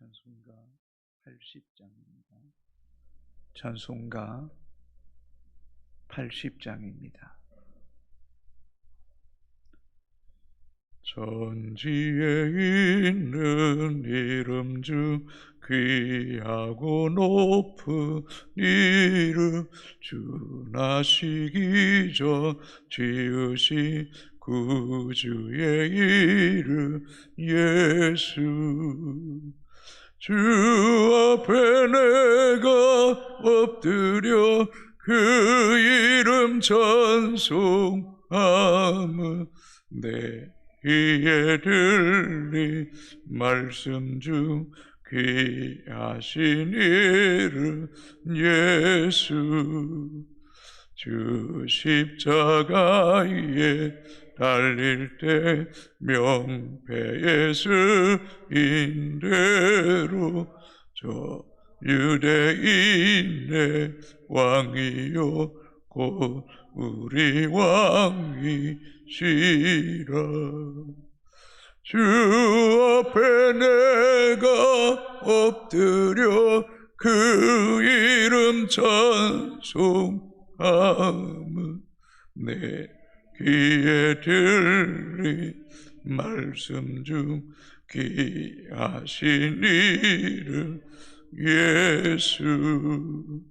찬송가 80장입니다. 찬송가 80장입니다. 천지에 있는 이름 중 귀하고 높은 이름, 주 나시기 전 지으신 구주의 이름 예수. 주 앞에 내가 엎드려 그 이름 찬송함은 내 귀에 들린 말씀 중 귀하신 이름 예수. 주 십자가에 달릴 때 명패의 쓰인대로 저 유대인의 왕이요 곧 우리 왕이시라. 주 앞에 내가 엎드려 그 이름 찬송함은 내 귀에 들린 말씀 중 귀하신 이름 예수.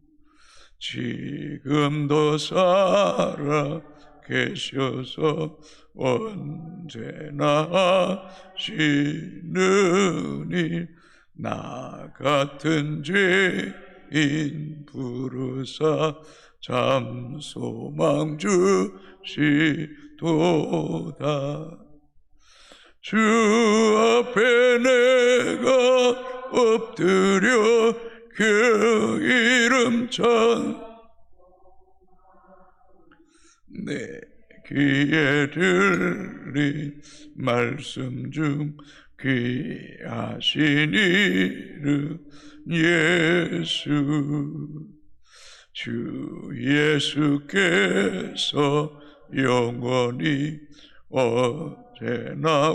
지금도 살아 계셔서 언제나 하시느니 나 같은 죄인 부르사 참 소망 주시도다. 주 앞에 내가 엎드려 그 이름 내 귀에 들린 말씀 중 귀하신 이름 예수. 주 예수께서 영원히 언제나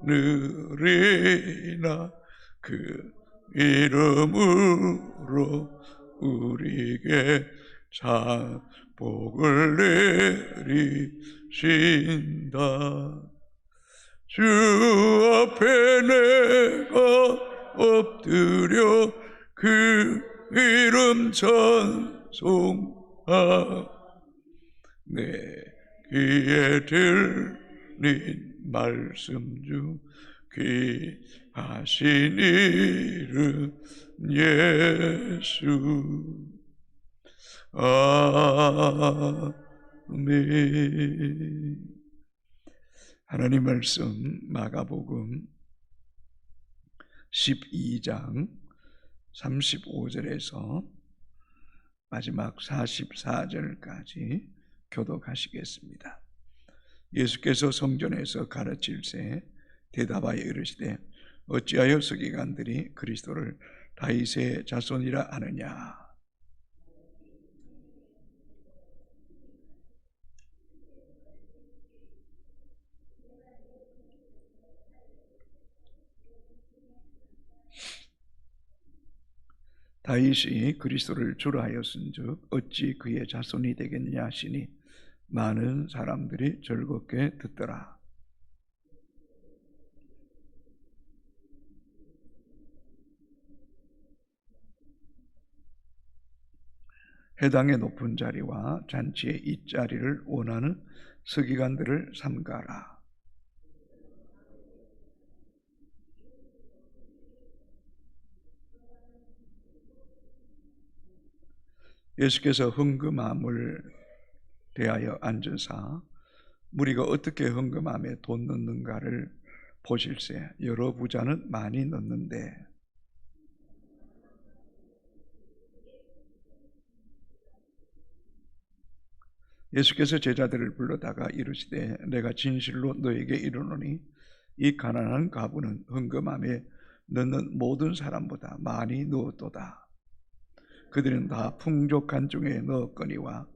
오늘이나 그 이름으로 우리에게 참 복을 내리신다. 주 앞에 내가 엎드려 그 이름 찬송하 내 귀에 들린 말씀 중 귀하신 이름 예수. 아멘. 하나님 말씀 마가복음 12장 35절에서 마지막 44절까지 교독하시겠습니다. 예수께서 성전에서 가르칠새 대답하여 이르시되 어찌하여 서기관들이 그리스도를 다윗의 자손이라 하느냐. 다윗이 그리스도를 주라 하였은즉 어찌 그의 자손이 되겠느냐 하시니 많은 사람들이 즐겁게 듣더라. 회당의 높은 자리와 잔치의 잇자리를 원하는 서기관들을 삼가라. 예수께서 헌금함을 대하여 앉으사 무리가 어떻게 헌금함에 돈 넣는가를 보실세 여러 부자는 많이 넣는데 예수께서 제자들을 불러다가 이르시되 내가 진실로 너에게 이르노니 이 가난한 과부는 헌금함에 넣는 모든 사람보다 많이 넣었도다. 그들은 다 풍족한 중에 넣었거니와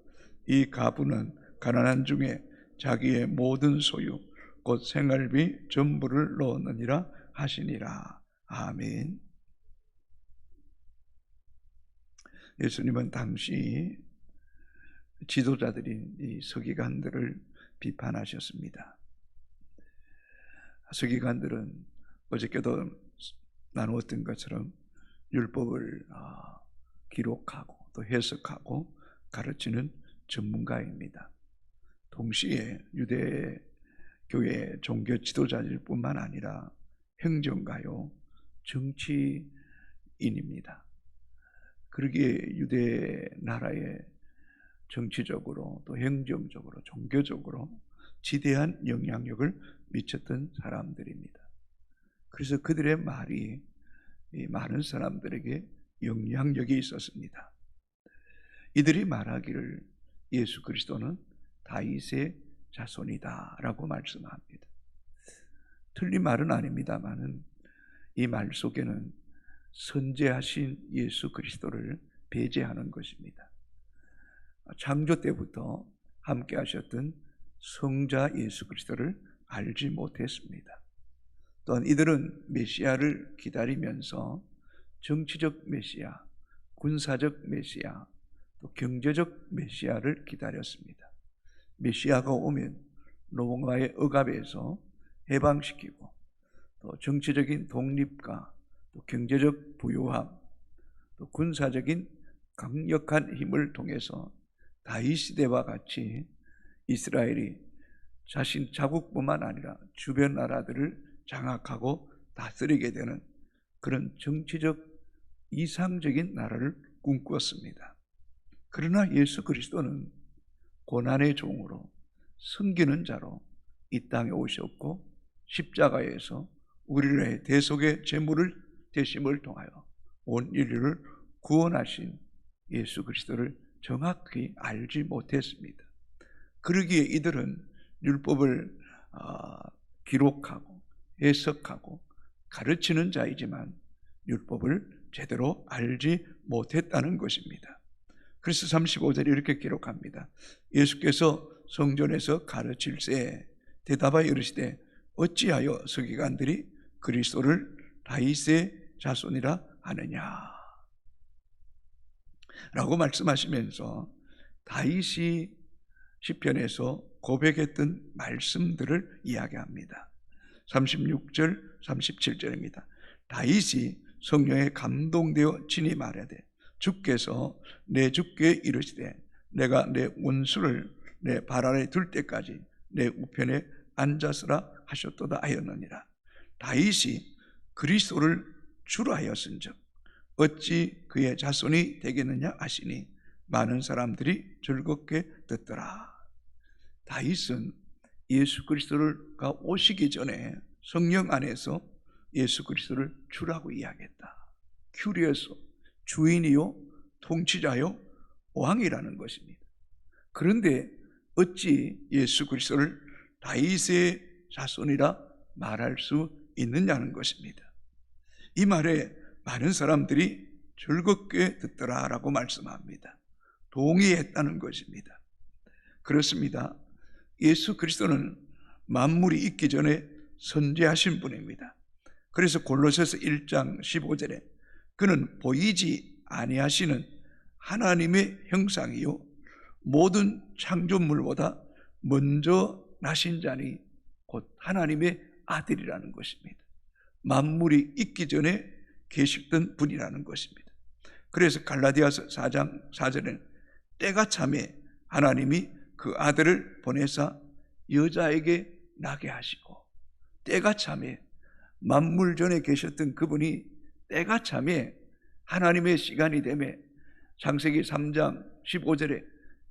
이 과부는 가난한 중에 자기의 모든 소유 곧 생활비 전부를 넣었느니라 하시니라. 아멘. 예수님은 당시 지도자들인 이 서기관들을 비판하셨습니다. 서기관들은 어저께도 나누었던 것처럼 율법을 기록하고 또 해석하고 가르치는 전문가입니다. 동시에 유대 교회 종교 지도자일 뿐만 아니라 행정가요, 정치인입니다. 그러기에 유대 나라의 정치적으로 또 행정적으로 종교적으로 지대한 영향력을 미쳤던 사람들입니다. 그래서 그들의 말이 많은 사람들에게 영향력이 있었습니다. 이들이 말하기를 예수 그리스도는 다윗의 자손이다 라고 말씀합니다. 틀린 말은 아닙니다만은 이 말 속에는 선재하신 예수 그리스도를 배제하는 것입니다. 창조 때부터 함께 하셨던 성자 예수 그리스도를 알지 못했습니다. 또한 이들은 메시아를 기다리면서 정치적 메시아, 군사적 메시아, 또 경제적 메시아를 기다렸습니다. 메시아가 오면 로마의 억압에서 해방시키고 또 정치적인 독립과 또 경제적 부유함, 또 군사적인 강력한 힘을 통해서 다윗 시대와 같이 이스라엘이 자신 자국뿐만 아니라 주변 나라들을 장악하고 다스리게 되는 그런 정치적 이상적인 나라를 꿈꾸었습니다. 그러나 예수 그리스도는 고난의 종으로 섬기는 자로 이 땅에 오셨고 십자가에서 우리를 대속의 제물을 되심을 통하여 온 인류를 구원하신 예수 그리스도를 정확히 알지 못했습니다. 그러기에 이들은 율법을 기록하고 해석하고 가르치는 자이지만 율법을 제대로 알지 못했다는 것입니다. 그래서 35절에 이렇게 기록합니다. 예수께서 성전에서 가르칠새 대답하여 이르시되 어찌하여 서기관들이 그리스도를 다윗의 자손이라 하느냐 라고 말씀하시면서 다윗이 시편에서 고백했던 말씀들을 이야기합니다. 36절 37절입니다. 다윗이 성령에 감동되어 친히 말하되 주께서 내 주께 이르시되 내가 내 원수를 내 발 아래 둘 때까지 내 우편에 앉았으라 하셨도다 하였느니라. 다윗이 그리스도를 주로 하였은즉 어찌 그의 자손이 되겠느냐 하시니 많은 사람들이 즐겁게 듣더라. 다윗은 예수 그리스도가 오시기 전에 성령 안에서 예수 그리스도를 주라고 이야기했다. 큐리어스, 주인이요 통치자요 왕이라는 것입니다. 그런데 어찌 예수 그리스도를 다윗의 자손이라 말할 수 있느냐는 것입니다. 이 말에 많은 사람들이 즐겁게 듣더라라고 말씀합니다. 동의했다는 것입니다. 그렇습니다. 예수 그리스도는 만물이 있기 전에 선재하신 분입니다. 그래서 골로새서 1장 15절에 그는 보이지 아니하시는 하나님의 형상이요 모든 창조물보다 먼저 나신 자니 곧 하나님의 아들이라는 것입니다. 만물이 있기 전에 계셨던 분이라는 것입니다. 그래서 갈라디아서 4장 4절에는 때가 참에 하나님이 그 아들을 보내사 여자에게 나게 하시고, 때가 참에 만물 전에 계셨던 그분이 때가 참에 하나님의 시간이 되매 창세기 3장 15절에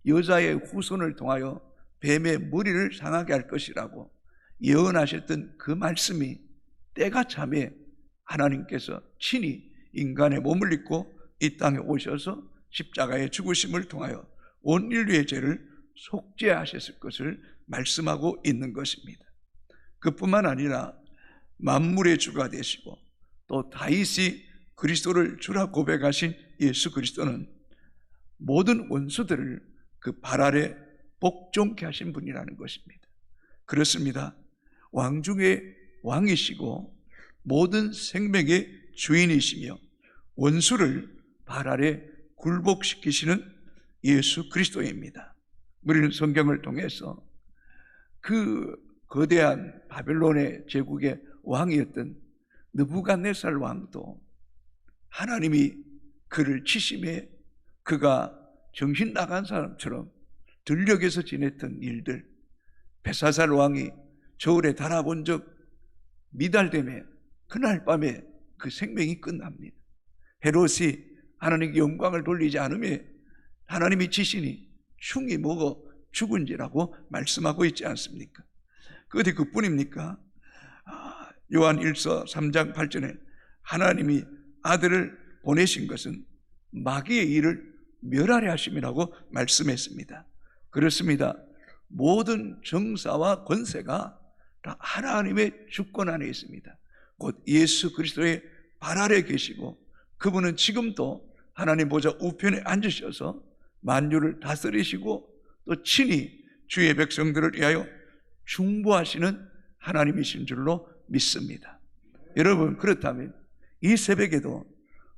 여자의 후손을 통하여 뱀의 머리를 상하게 할 것이라고 예언하셨던 그 말씀이 때가 참에 하나님께서 친히 인간의 몸을 입고 이 땅에 오셔서 십자가의 죽으심을 통하여 온 인류의 죄를 속죄하셨을 것을 말씀하고 있는 것입니다. 그뿐만 아니라 만물의 주가 되시고 또 다윗이 그리스도를 주라 고백하신 예수 그리스도는 모든 원수들을 그 발 아래 복종케 하신 분이라는 것입니다. 그렇습니다. 왕 중에 왕이시고 모든 생명의 주인이시며 원수를 발 아래 굴복시키시는 예수 그리스도입니다. 우리는 성경을 통해서 그 거대한 바벨론의 제국의 왕이었던 느부갓네살 왕도 하나님이 그를 치심해 그가 정신 나간 사람처럼 들녘에서 지냈던 일들, 벨사살 왕이 저울에 달아본 적 미달됨에 그날 밤에 그 생명이 끝납니다. 헤롯이 하나님께 영광을 돌리지 않으면 하나님이 치시니 흉이 먹어 죽은지라고 말씀하고 있지 않습니까? 어디 그뿐입니까? 요한 1서 3장 8절에 하나님이 아들을 보내신 것은 마귀의 일을 멸하려 하심이라고 말씀했습니다. 그렇습니다. 모든 정사와 권세가 다 하나님의 주권 안에 있습니다. 곧 예수 그리스도의 발 아래 계시고 그분은 지금도 하나님 보좌 우편에 앉으셔서 만유를 다스리시고 또 친히 주의 백성들을 위하여 중보하시는 하나님이신 줄로 믿습니다. 여러분, 그렇다면 이 새벽에도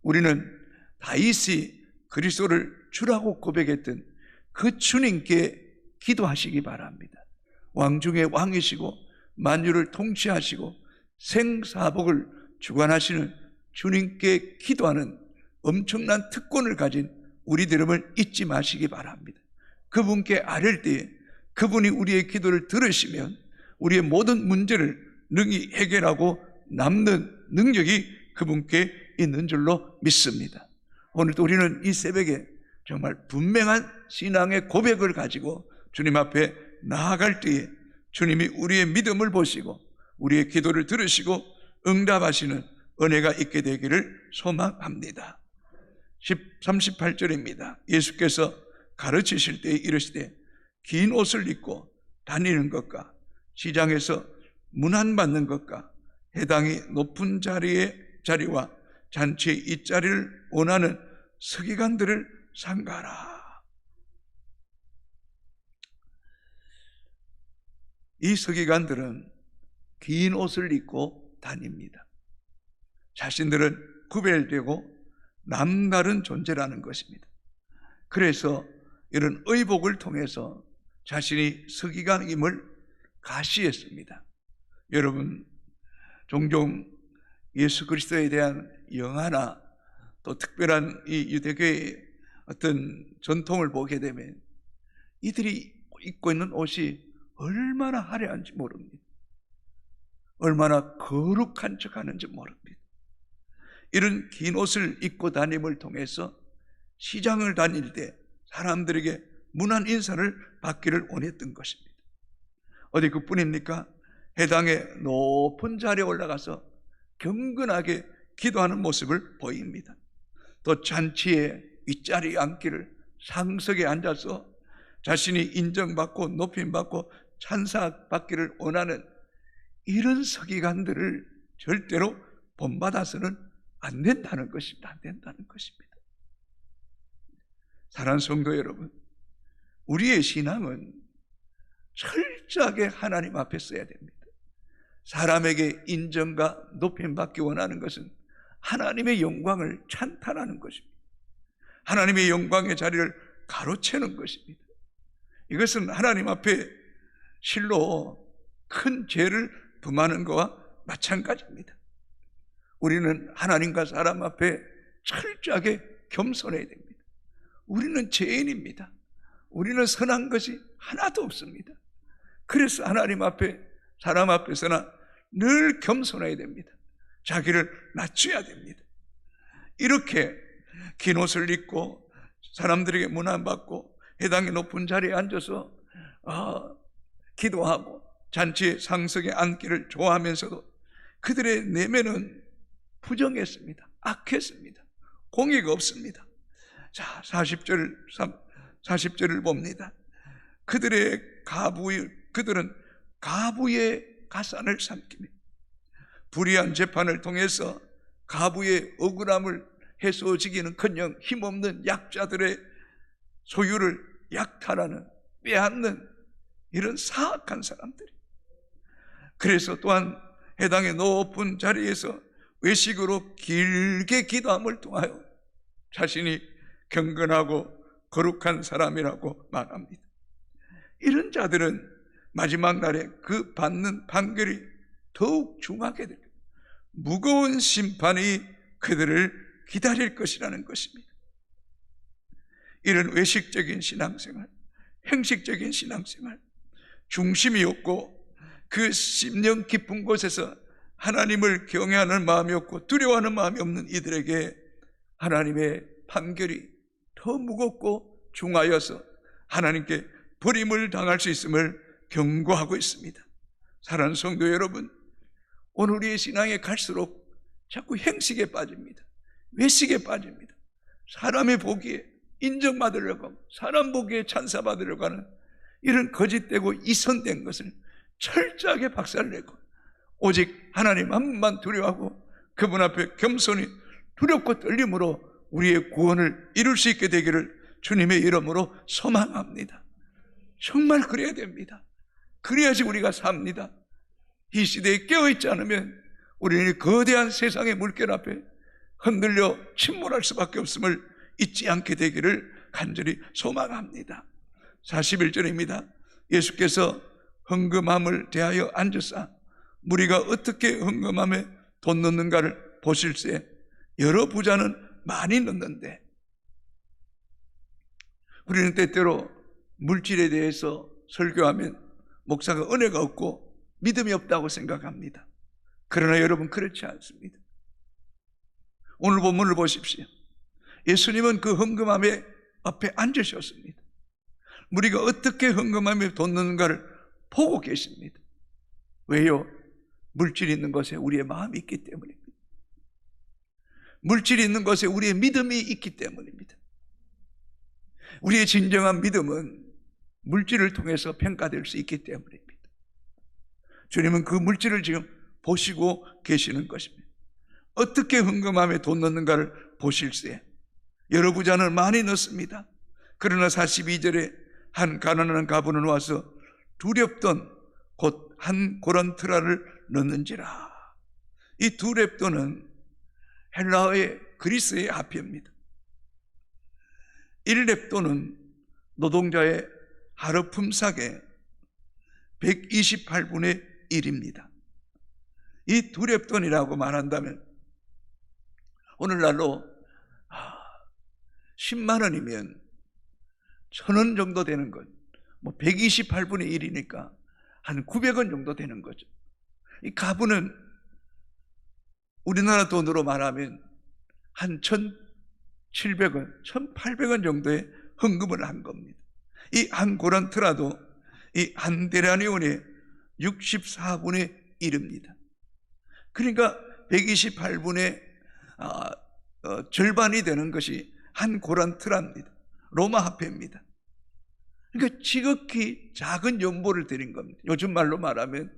우리는 다윗이 그리스도를 주라고 고백했던 그 주님께 기도하시기 바랍니다. 왕 중에 왕이시고 만유를 통치하시고 생사복을 주관하시는 주님께 기도하는 엄청난 특권을 가진 우리들임을 잊지 마시기 바랍니다. 그분께 아뢰 때에 그분이 우리의 기도를 들으시면 우리의 모든 문제를 능히 해결하고 남는 능력이 그분께 있는 줄로 믿습니다. 오늘도 우리는 이 새벽에 정말 분명한 신앙의 고백을 가지고 주님 앞에 나아갈 때에 주님이 우리의 믿음을 보시고 우리의 기도를 들으시고 응답하시는 은혜가 있게 되기를 소망합니다. 38절입니다. 예수께서 가르치실 때 이르시되 긴 옷을 입고 다니는 것과 시장에서 문안받는 것과 해당이 높은 자리와 잔치의 윗자리를 원하는 서기관들을 삼가라. 이 서기관들은 긴 옷을 입고 다닙니다. 자신들은 구별되고 남다른 존재라는 것입니다. 그래서 이런 의복을 통해서 자신이 서기관임을 가시했습니다. 여러분, 종종 예수 그리스도에 대한 영화나 또 특별한 이 유대교의 어떤 전통을 보게 되면 이들이 입고 있는 옷이 얼마나 화려한지 모릅니다. 얼마나 거룩한 척 하는지 모릅니다. 이런 긴 옷을 입고 다님을 통해서 시장을 다닐 때 사람들에게 문안 인사를 받기를 원했던 것입니다. 어디 그뿐입니까? 해당의 높은 자리에 올라가서 경건하게 기도하는 모습을 보입니다. 또 잔치에 윗자리에 앉기를 상석에 앉아서 자신이 인정받고 높임받고 찬사받기를 원하는 이런 서기관들을 절대로 본받아서는 안 된다는 것입니다. 안 된다는 것입니다. 사랑하는 성도 여러분, 우리의 신앙은 철저하게 하나님 앞에 써야 됩니다. 사람에게 인정과 높임받기 원하는 것은 하나님의 영광을 찬탄하는 것입니다. 하나님의 영광의 자리를 가로채는 것입니다. 이것은 하나님 앞에 실로 큰 죄를 범하는 것과 마찬가지입니다. 우리는 하나님과 사람 앞에 철저하게 겸손해야 됩니다. 우리는 죄인입니다. 우리는 선한 것이 하나도 없습니다. 그래서 하나님 앞에 사람 앞에서나 늘 겸손해야 됩니다. 자기를 낮춰야 됩니다. 이렇게 긴 옷을 입고 사람들에게 문안받고 해당의 높은 자리에 앉아서 기도하고 잔치의 상석에 앉기를 좋아하면서도 그들의 내면은 부정했습니다. 악했습니다. 공의가 없습니다. 자, 40절을 봅니다. 그들은 가부의 가산을 삼키며 불의한 재판을 통해서 가부의 억울함을 해소지기는커녕 힘없는 약자들의 소유를 약탈하는, 빼앗는 이런 사악한 사람들이. 그래서 또한 해당의 높은 자리에서 외식으로 길게 기도함을 통하여 자신이 경건하고 거룩한 사람이라고 말합니다. 이런 자들은 마지막 날에 그 받는 판결이 더욱 중하게 될 겁니다. 무거운 심판이 그들을 기다릴 것이라는 것입니다. 이런 외식적인 신앙생활, 형식적인 신앙생활, 중심이 없고 그 심령 깊은 곳에서 하나님을 경외하는 마음이 없고 두려워하는 마음이 없는 이들에게 하나님의 판결이 더 무겁고 중하여서 하나님께 버림을 당할 수 있음을 경고하고 있습니다. 사랑하는 성도 여러분, 오늘 우리의 신앙에 갈수록 자꾸 형식에 빠집니다. 외식에 빠집니다. 사람의 보기에 인정받으려고 하고 사람 보기에 찬사받으려고 하는 이런 거짓되고 이선된 것을 철저하게 박살내고 오직 하나님 한 분만 두려워하고 그분 앞에 겸손히 두렵고 떨림으로 우리의 구원을 이룰 수 있게 되기를 주님의 이름으로 소망합니다. 정말 그래야 됩니다. 그래야지 우리가 삽니다. 이 시대에 깨어있지 않으면 우리는 거대한 세상의 물결 앞에 흔들려 침몰할 수밖에 없음을 잊지 않게 되기를 간절히 소망합니다. 41절입니다. 예수께서 헌금함을 대하여 앉으사 무리가 어떻게 헌금함에 돈 넣는가를 보실세 여러 부자는 많이 넣는데, 우리는 때때로 물질에 대해서 설교하면 목사가 은혜가 없고 믿음이 없다고 생각합니다. 그러나 여러분 그렇지 않습니다. 오늘 본문을 보십시오. 예수님은 그 헌금함에 앞에 앉으셨습니다. 우리가 어떻게 헌금함에 돈 넣는가를 보고 계십니다. 왜요? 물질이 있는 것에 우리의 마음이 있기 때문입니다. 물질이 있는 것에 우리의 믿음이 있기 때문입니다. 우리의 진정한 믿음은 물질을 통해서 평가될 수 있기 때문입니다. 주님은 그 물질을 지금 보시고 계시는 것입니다. 어떻게 헌금함에 돈 넣는가를 보실세 여러 부자는 많이 넣습니다. 그러나 42절에 한 가난한 가부는 와서 두렵돈 곧 한 고란트라를 넣는지라. 이 두렙돈은 헬라어의 그리스의 합의입니다. 1렙돈은 노동자의 하루 품삯의 128분의 1입니다. 이 두렙돈이라고 말한다면 오늘날로 10만 원이면 1,000원 정도 되는 것, 128분의 1이니까 한 900원 정도 되는 거죠. 이 가부는 우리나라 돈으로 말하면 한 1,700원, 1,800원 정도의 헌금을 한 겁니다. 이 한 고란트라도 이 한 데나리온의 64분의 1입니다. 그러니까 128분의 절반이 되는 것이 한 고란트랍니다. 로마 화폐입니다. 그러니까 지극히 작은 연보를 드린 겁니다. 요즘 말로 말하면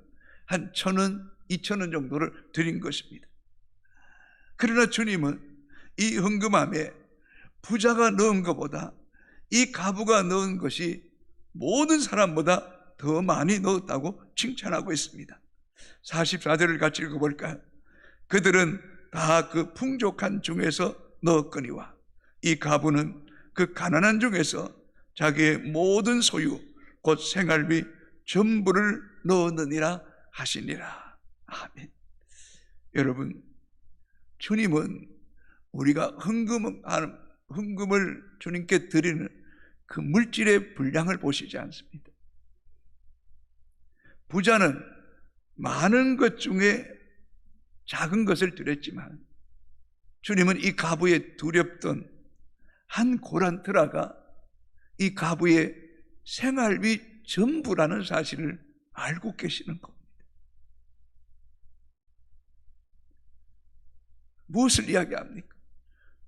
한 1,000원, 2,000원 정도를 드린 것입니다. 그러나 주님은 이 헌금함에 부자가 넣은 것보다 이 가부가 넣은 것이 모든 사람보다 더 많이 넣었다고 칭찬하고 있습니다. 44절을 같이 읽어볼까요? 그들은 다 그 풍족한 중에서 넣었거니와 이 가부는 그 가난한 중에서 자기의 모든 소유 곧 생활비 전부를 넣었느니라 하시니라. 아멘. 여러분, 주님은 우리가 헌금을 주님께 드리는 그 물질의 분량을 보시지 않습니다. 부자는 많은 것 중에 작은 것을 드렸지만 주님은 이 가부의 두렵던 한 고란트라가 이 가부의 생활비 전부라는 사실을 알고 계시는 겁니다. 무엇을 이야기합니까?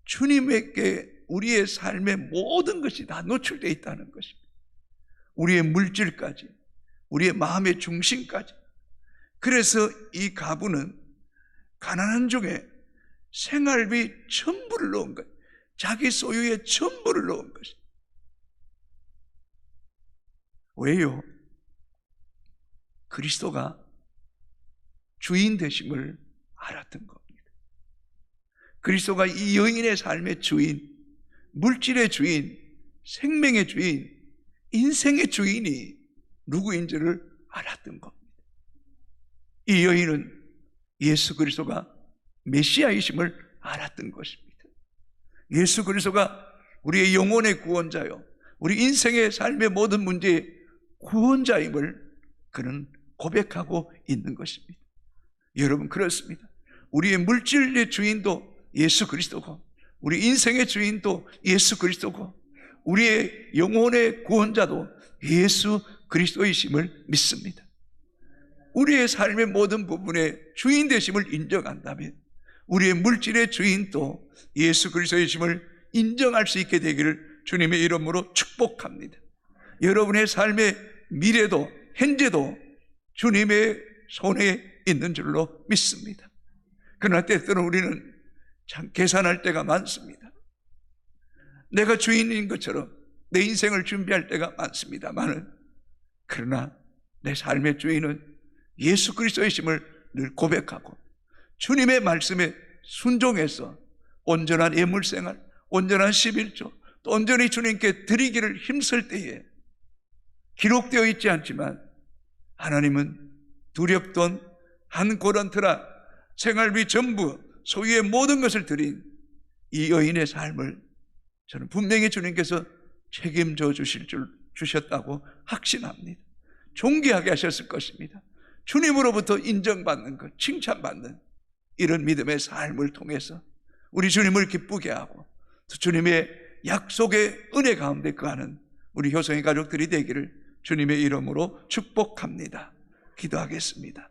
주님에게 우리의 삶의 모든 것이 다 노출되어 있다는 것입니다. 우리의 물질까지, 우리의 마음의 중심까지. 그래서 이 가부는 가난한 중에 생활비 전부를 넣은 거예요. 자기 소유의 전부를 넣은 것입니다. 왜요? 그리스도가 주인 되심을 알았던 겁니다. 그리스도가 이 여인의 삶의 주인, 물질의 주인, 생명의 주인, 인생의 주인이 누구인지를 알았던 겁니다. 이 여인은 예수 그리스도가 메시아이심을 알았던 것입니다. 예수 그리스도가 우리의 영혼의 구원자요, 우리 인생의 삶의 모든 문제의 구원자임을 그는 고백하고 있는 것입니다. 여러분, 그렇습니다. 우리의 물질의 주인도 예수 그리스도고, 우리 인생의 주인도 예수 그리스도고, 우리의 영혼의 구원자도 예수 그리스도이심을 믿습니다. 우리의 삶의 모든 부분에 주인 되심을 인정한다면 우리의 물질의 주인도 예수 그리스도이심을 인정할 수 있게 되기를 주님의 이름으로 축복합니다. 여러분의 삶의 미래도 현재도 주님의 손에 있는 줄로 믿습니다. 그러나 때때로 우리는 참 계산할 때가 많습니다. 내가 주인인 것처럼 내 인생을 준비할 때가 많습니다만은, 그러나 내 삶의 주인은 예수 그리스도이심을 늘 고백하고 주님의 말씀에 순종해서 온전한 예물생활, 온전한 11조, 또 온전히 주님께 드리기를 힘쓸 때에 기록되어 있지 않지만 하나님은 두렵던 한 고란트라 생활비 전부 소유의 모든 것을 드린 이 여인의 삶을 저는 분명히 주님께서 책임져 주셨다고 확신합니다. 존귀하게 하셨을 것입니다. 주님으로부터 인정받는 것, 칭찬받는 이런 믿음의 삶을 통해서 우리 주님을 기쁘게 하고 또 주님의 약속의 은혜 가운데 거하는 우리 효성의 가족들이 되기를 주님의 이름으로 축복합니다. 기도하겠습니다.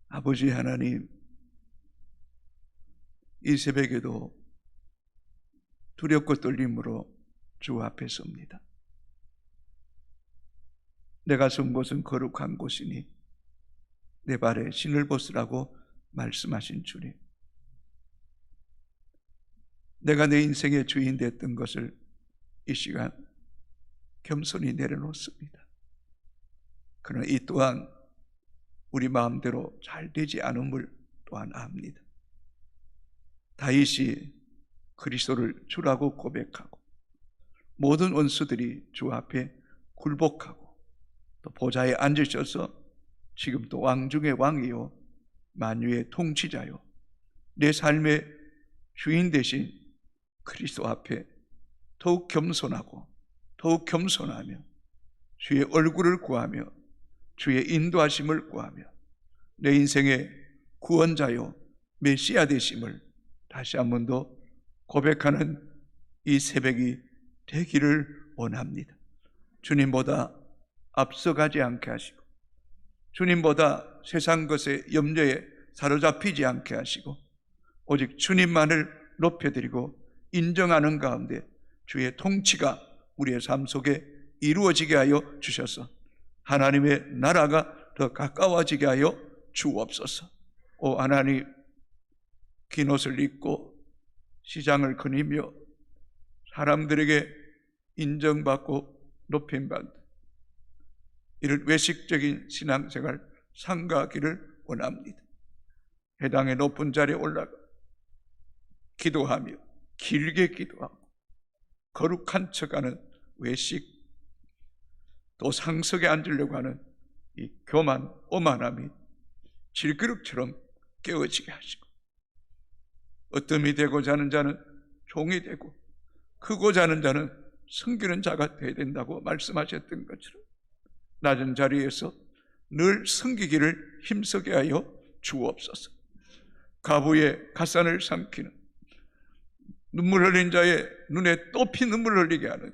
아버지 하나님, 이 새벽에도 두렵고 떨림으로 주 앞에 섭니다. 내가 선 곳은 거룩한 곳이니 내 발에 신을 벗으라고 말씀하신 주님, 내가 내 인생의 주인 됐던 것을 이 시간 겸손히 내려놓습니다. 그러나 이 또한 우리 마음대로 잘 되지 않음을 또한 압니다. 다윗이 그리스도를 주라고 고백하고 모든 원수들이 주 앞에 굴복하고 또 보좌에 앉으셔서 지금 또 왕 중의 왕이요 만유의 통치자요 내 삶의 주인 되신 그리스도 앞에 더욱 겸손하고 더욱 겸손하며 주의 얼굴을 구하며 주의 인도하심을 구하며 내 인생의 구원자요 메시아 되심을 다시 한 번 더 고백하는 이 새벽이 되기를 원합니다. 주님보다 앞서가지 않게 하시고 주님보다 세상 것에 염려에 사로잡히지 않게 하시고 오직 주님만을 높여드리고 인정하는 가운데 주의 통치가 우리의 삶 속에 이루어지게 하여 주셔서 하나님의 나라가 더 가까워지게 하여 주옵소서. 오 하나님, 긴 옷을 입고 시장을 거니며 사람들에게 인정받고 높임받는 이런 외식적인 신앙생활 삼가하기를 원합니다. 해당의 높은 자리에 올라가 기도하며 길게 기도하고 거룩한 척하는 외식, 또 상석에 앉으려고 하는 이 교만, 오만함이 질그릇처럼 깨어지게 하시고 어뜸이 되고자 하는 자는 종이 되고 크고자 하는 자는 섬기는 자가 되어야 된다고 말씀하셨던 것처럼 낮은 자리에서 늘 섬기기를 힘쓰게 하여 주옵소서. 가부의 가산을 삼키는 눈물 흘린 자의 눈에 또피 눈물 흘리게 하는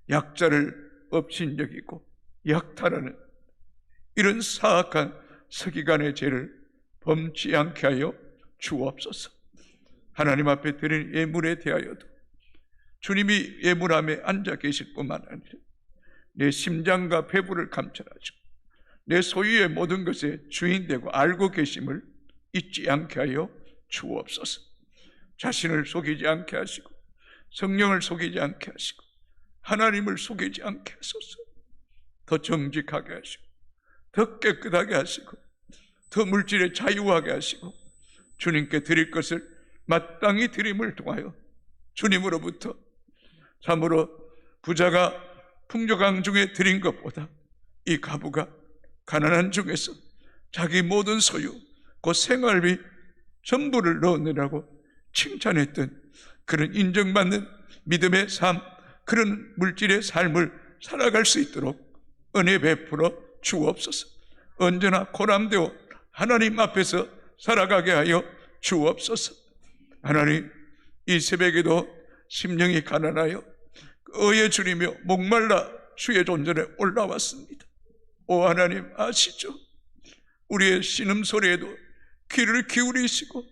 약자를 업신여기고 약탈하는 이런 사악한 서기관의 죄를 범치 않게 하여 주옵소서. 하나님 앞에 드린 예물에 대하여도 주님이 예물함에 앉아 계실 뿐만 아니라 내 심장과 배부를 감찰하시고 내 소유의 모든 것에 주인되고 알고 계심을 잊지 않게 하여 주옵소서. 자신을 속이지 않게 하시고 성령을 속이지 않게 하시고 하나님을 속이지 않게 하소서. 더 정직하게 하시고, 더 깨끗하게 하시고, 더 물질에 자유하게 하시고, 주님께 드릴 것을 마땅히 드림을 통하여 주님으로부터 참으로 부자가 풍족한 중에 드린 것보다 이 과부가 가난한 중에서 자기 모든 소유, 그 생활비 전부를 넣느라고 칭찬했던 그런 인정받는 믿음의 삶, 그런 물질의 삶을 살아갈 수 있도록 은혜 베풀어 주옵소서. 언제나 고람되어 하나님 앞에서 살아가게 하여 주옵소서. 하나님, 이 새벽에도 심령이 가난하여 의에 주리며 목말라 주의 존전에 올라왔습니다. 오 하나님 아시죠? 우리의 신음소리에도 귀를 기울이시고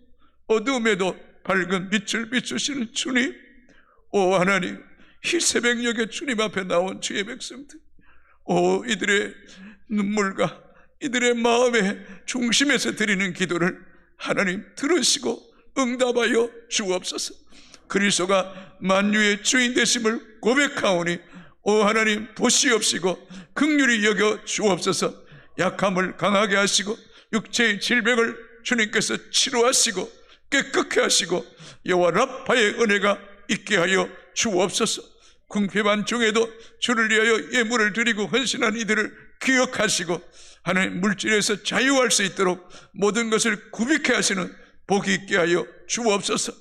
어두움에도 밝은 빛을 비추시는 주님, 오 하나님, 이 새벽녘에 주님 앞에 나온 주의 백성들, 오 이들의 눈물과 이들의 마음의 중심에서 드리는 기도를 하나님 들으시고 응답하여 주옵소서. 그리스도가 만유의 주인 되심을 고백하오니 오 하나님 보시옵시고 긍휼히 여겨 주옵소서. 약함을 강하게 하시고 육체의 질병을 주님께서 치료하시고 깨끗게 하시고 여호와 라파의 은혜가 있게 하여 주옵소서. 궁핍한 중에도 주를 위하여 예물을 드리고 헌신한 이들을 기억하시고 하나님 물질에서 자유할 수 있도록 모든 것을 구비케 하시는 복이 있게 하여 주옵소서.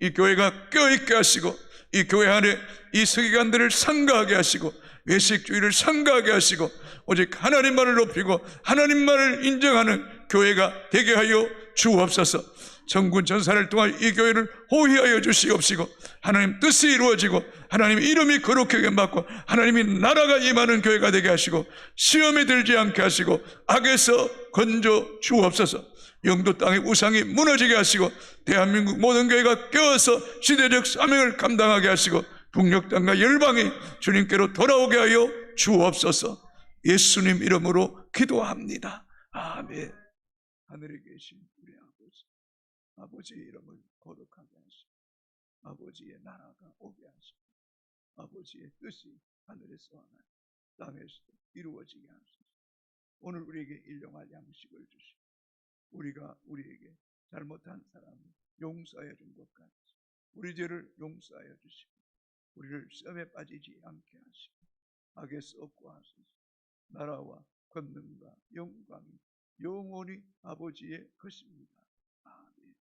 이 교회가 껴있게 하시고 이 교회 안에 이 서기관들을 상가하게 하시고 외식주의를 상가하게 하시고 오직 하나님만을 높이고 하나님만을 인정하는 교회가 되게 하여 주옵소서. 전군 전사를 통한 이 교회를 호위하여 주시옵시고 하나님 뜻이 이루어지고 하나님 이름이 거룩하게 받고 하나님이 나라가 임하는 교회가 되게 하시고 시험에 들지 않게 하시고 악에서 건져 주옵소서. 영도 땅의 우상이 무너지게 하시고 대한민국 모든 교회가 깨어서 시대적 사명을 감당하게 하시고 북녘 땅과 열방이 주님께로 돌아오게 하여 주옵소서. 예수님 이름으로 기도합니다. 아멘. 하늘에 계신 우리 아버지의 이름을 거룩하게 하시고 아버지의 나라가 오게 하시고 아버지의 뜻이 하늘에서 땅에서도 이루어지게 하소서. 오늘 우리에게 일용할 양식을 주시고 우리가 우리에게 잘못한 사람을 용서해 준 것 같이 우리 죄를 용서하여 주시고 우리를 시험에 빠지지 않게 하시고 악에서 구하소서. 나라와 권능과 영광이 영원히 아버지의 것입니다. 아멘.